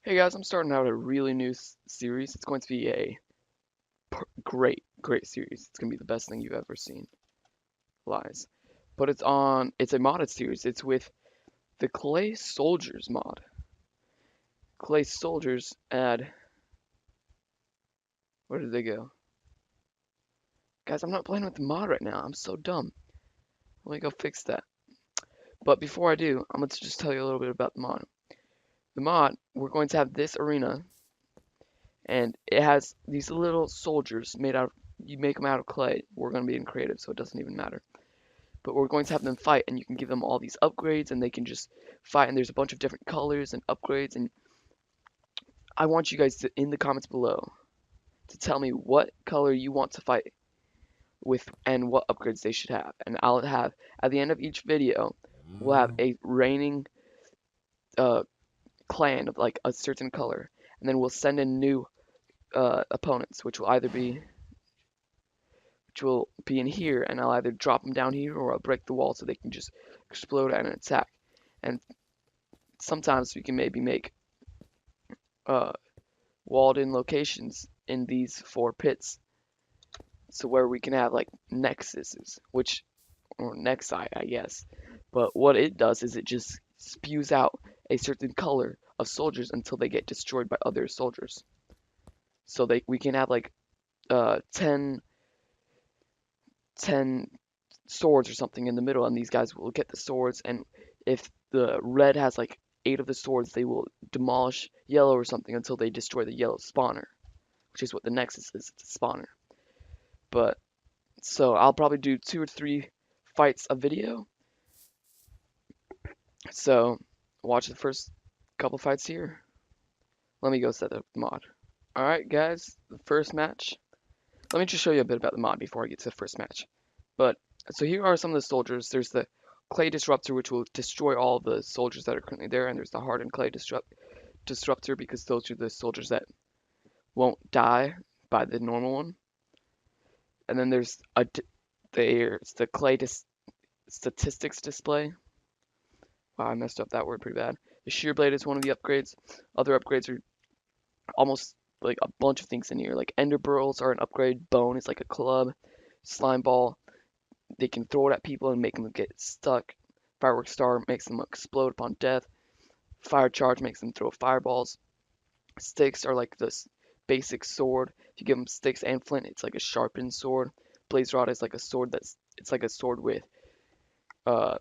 Hey guys, I'm starting out a really new series. It's going to be a great series. It's going to be the best thing you've ever seen. Lies. But it's a modded series. It's with the Clay Soldiers mod. Clay Soldiers add, where did they go? Guys, I'm not playing with the mod right now. I'm so dumb. Let me go fix that. But before I do, I'm going to just tell you a little bit about the mod. The mod, we're going to have this arena, and it has these little soldiers made out of, you make them out of clay. We're going to be in creative, so it doesn't even matter. But we're going to have them fight, and you can give them all these upgrades, and they can just fight, and there's a bunch of different colors and upgrades, and I want you guys to, in the comments below, to tell me what color you want to fight with and what upgrades they should have. And I'll have, at the end of each video, we'll have a reigning uh, clan of like a certain color, and then we'll send in new opponents, which will be in here, and I'll either drop them down here or I'll break the wall so they can just explode and attack. And sometimes we can maybe make uh, walled-in locations in these four pits, so where we can have like nexuses, which or nexi, I guess. But what it does is it just spews out a certain color of soldiers until they get destroyed by other soldiers. So we can have like 10 swords or something in the middle, and these guys will get the swords. And if the red has like 8 of the swords, they will demolish yellow or something until they destroy the yellow spawner, which is what the Nexus is. It's a spawner. But so I'll probably do 2 or 3 fights a video. So watch the first couple fights here. Let me go set up the mod. Alright guys, the first match. Let me just show you a bit about the mod before I get to the first match. But so here are some of the soldiers. There's the clay disruptor, which will destroy all the soldiers that are currently there, and there's the hardened clay disruptor because those are the soldiers that won't die by the normal one. And then there's the clay statistics display. Wow, I messed up that word pretty bad. The shear blade is one of the upgrades. Other upgrades are almost like a bunch of things in here. Like ender burls are an upgrade. Bone is like a club. Slime ball, they can throw it at people and make them get stuck. Firework star makes them explode upon death. Fire charge makes them throw fireballs. Sticks are like this basic sword. If you give them sticks and flint, it's like a sharpened sword. Blaze rod is like a sword it's like a sword with uh,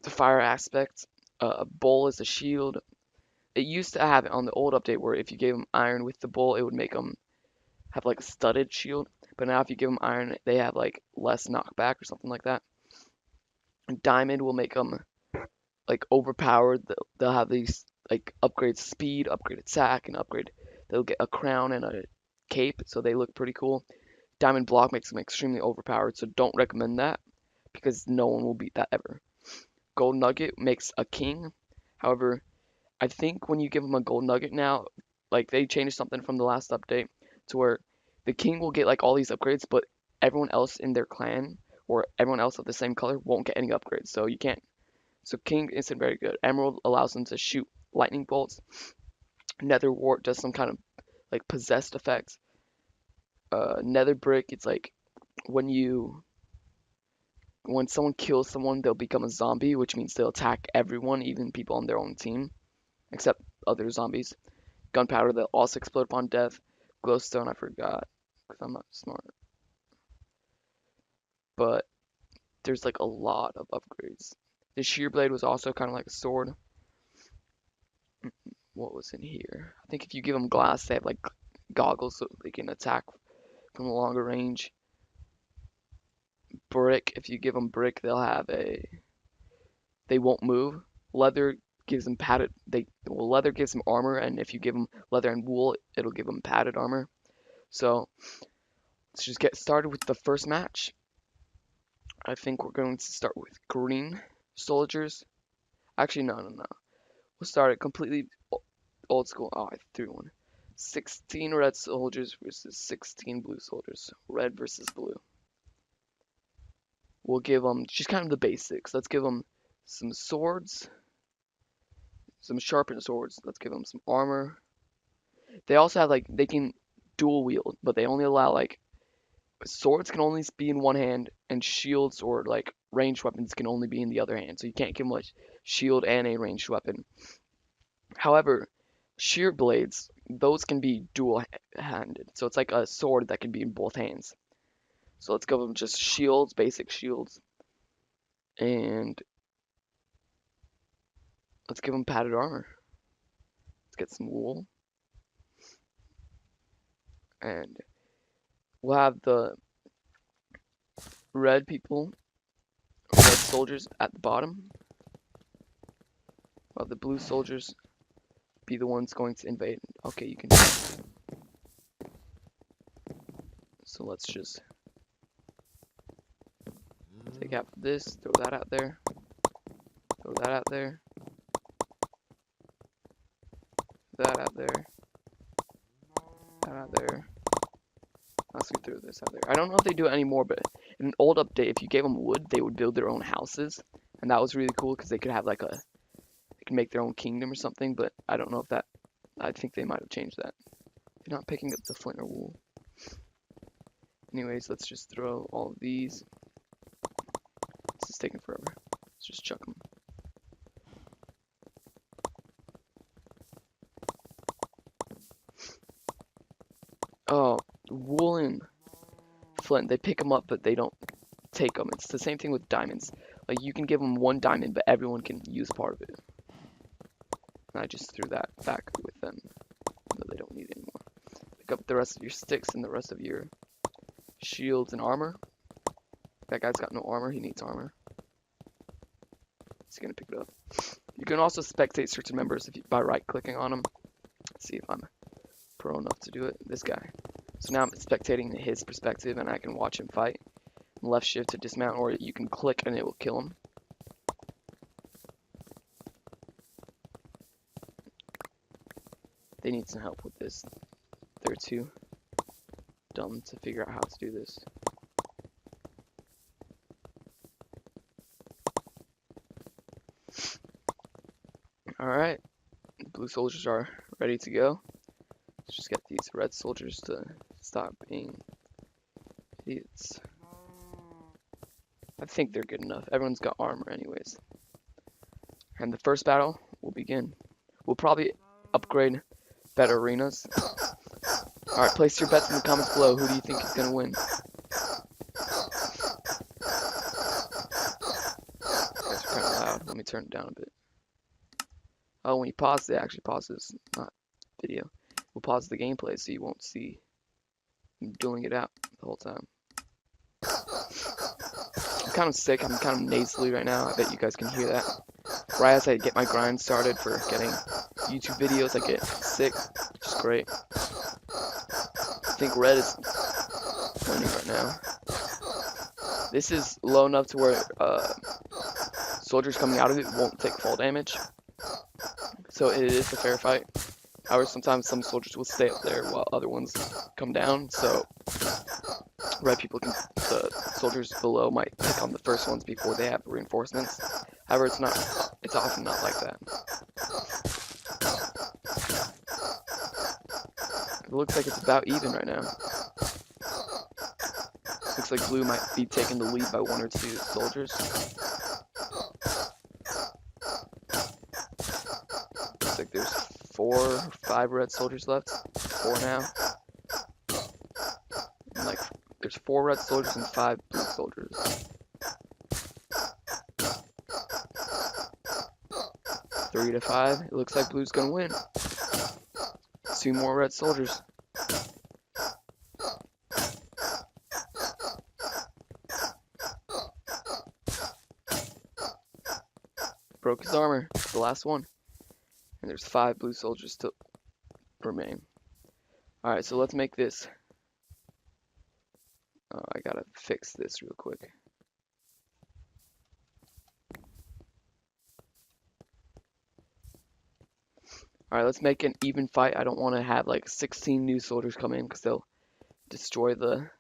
the fire aspect. A bowl is a shield. It used to have it on the old update where if you gave them iron with the bowl, it would make them have like a studded shield. But now if you give them iron, they have like less knockback or something like that. And diamond will make them like overpowered. They'll have these like upgrade speed, upgrade attack, and upgrade. They'll get a crown and a cape, so they look pretty cool. Diamond block makes them extremely overpowered, so don't recommend that because no one will beat that ever. Gold nugget makes a king. However, I think when you give them a gold nugget now, like they changed something from the last update to where the king will get like all these upgrades, but everyone else in their clan or everyone else of the same color won't get any upgrades. So you can't. So king isn't very good. Emerald allows them to shoot lightning bolts. Nether wart does some kind of like possessed effects. Nether brick, it's like when you when someone kills someone, they'll become a zombie, which means they'll attack everyone, even people on their own team, except other zombies. Gunpowder, they'll also explode upon death. Glowstone, I forgot, because I'm not smart. But there's like a lot of upgrades. The shear blade was also kind of like a sword. What was in here? I think if you give them glass, they have like goggles so they can attack from a longer range. Brick, if you give them brick, they won't move. Leather gives them leather gives them armor, and if you give them leather and wool, it'll give them padded armor. So let's just get started with the first match. I think we're going to start with green soldiers. Actually, no. We'll start it completely old school. Oh, I threw one. 16 red soldiers versus 16 blue soldiers. Red versus blue. We'll give them just kind of the basics. Let's give them some swords, some sharpened swords. Let's give them some armor. They also have like they can dual wield, but they only allow like swords can only be in one hand, and shields or like ranged weapons can only be in the other hand. So you can't give them like shield and a ranged weapon. However, sheer blades, those can be dual-handed. So it's like a sword that can be in both hands. So let's give them just shields, basic shields, and let's give them padded armor. Let's get some wool, and we'll have the red people, red soldiers at the bottom, while the blue soldiers be the ones going to invade. Okay, you can. So let's just take out this, throw that out there, throw that out there, that out there, that out there. Let's go through this out there. I don't know if they do it anymore, but in an old update, if you gave them wood, they would build their own houses, and that was really cool because they could have like they could make their own kingdom or something. But I don't know if that. I think they might have changed that. They're not picking up the flint or wool. Anyways, let's just throw all of these. This is taking forever. Let's just chuck them. Oh, wool and flint, they pick them up, but they don't take them. It's the same thing with diamonds. Like, you can give them one diamond, but everyone can use part of it. And I just threw that back with them, but they don't need it anymore. Pick up the rest of your sticks and the rest of your shields and armor. That guy's got no armor, he needs armor. He's gonna pick it up. You can also spectate certain members by right-clicking on them. Let's see if I'm pro enough to do it. This guy. So now I'm spectating his perspective, and I can watch him fight. Left shift to dismount, or you can click and it will kill him. They need some help with this. They're too dumb to figure out how to do this. Alright, the blue soldiers are ready to go. Let's just get these red soldiers to stop being idiots. I think they're good enough. Everyone's got armor anyways. And the first battle will begin. We'll probably upgrade better arenas. Alright, place your bets in the comments below. Who do you think is going to win? That's kind of loud. Let me turn it down a bit. Oh, when you pause, it actually pauses, not video. We'll pause the gameplay so you won't see him doing it out the whole time. I'm kind of sick. I'm kind of nasally right now. I bet you guys can hear that. Right as I get my grind started for getting YouTube videos, I get sick, which is great. I think red is winning right now. This is low enough to where soldiers coming out of it won't take fall damage. So it is a fair fight. However, sometimes some soldiers will stay up there while other ones come down. So red people can, the soldiers below might pick on the first ones before they have reinforcements. However, it's often not like that. It looks like it's about even right now. Looks like blue might be taking the lead by 1 or 2 soldiers. Looks like there's 4 or 5 red soldiers left. 4 now. And like there's 4 red soldiers and 5 blue soldiers. 3 to 5. It looks like blue's gonna win. 2 more red soldiers. Broke his armor. The last one. And there's 5 blue soldiers still remain. Alright, so let's make this. I gotta fix this real quick. Alright, let's make an even fight. I don't want to have like 16 new soldiers come in because they'll destroy the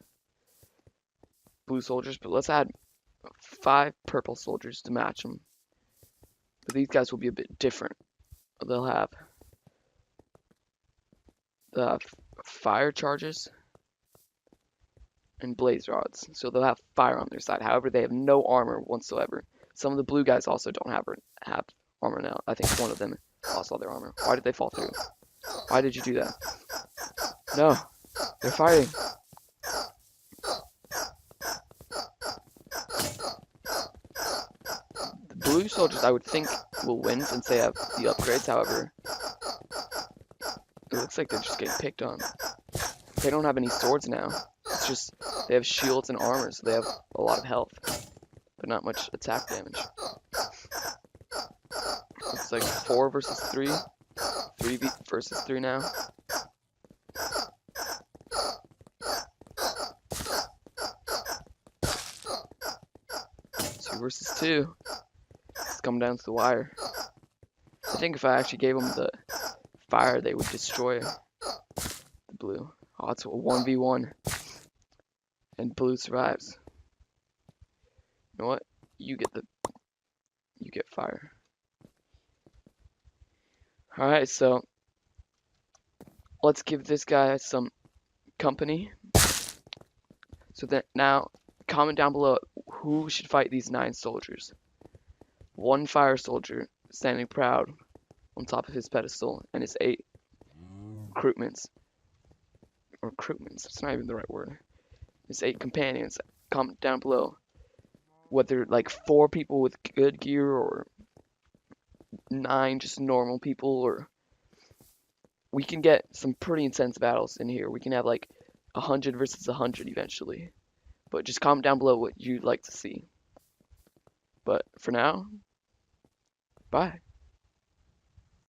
blue soldiers. But let's add 5 purple soldiers to match them. But these guys will be a bit different. they'll have the fire charges and blaze rods. So they'll have fire on their side. However, they have no armor whatsoever. Some of the blue guys also don't have armor now. I think one of them lost all their armor. Why did they fall through? Why did you do that? No, they're fighting. The blue soldiers, I would think, will win since they have the upgrades. However, it looks like they're just getting picked on. They don't have any swords now. It's just they have shields and armor, so they have a lot of health, but not much attack damage. It's like 4 versus 3. 3 versus 3 now. 2 versus 2. It's coming down to the wire. I think if I actually gave them the fire, they would destroy the blue. Oh, it's a 1v1. And blue survives. You know what? You get fire. Alright, so let's give this guy some company. So that now, comment down below who should fight these 9 soldiers. 1 fire soldier standing proud on top of his pedestal and his 8 recruitments. Or recruitments, that's not even the right word. His 8 companions. Comment down below whether like 4 people with good gear or 9 just normal people, or we can get some pretty intense battles in here. We can have like 100 versus 100 eventually. But just comment down below what you'd like to see. But for now, bye.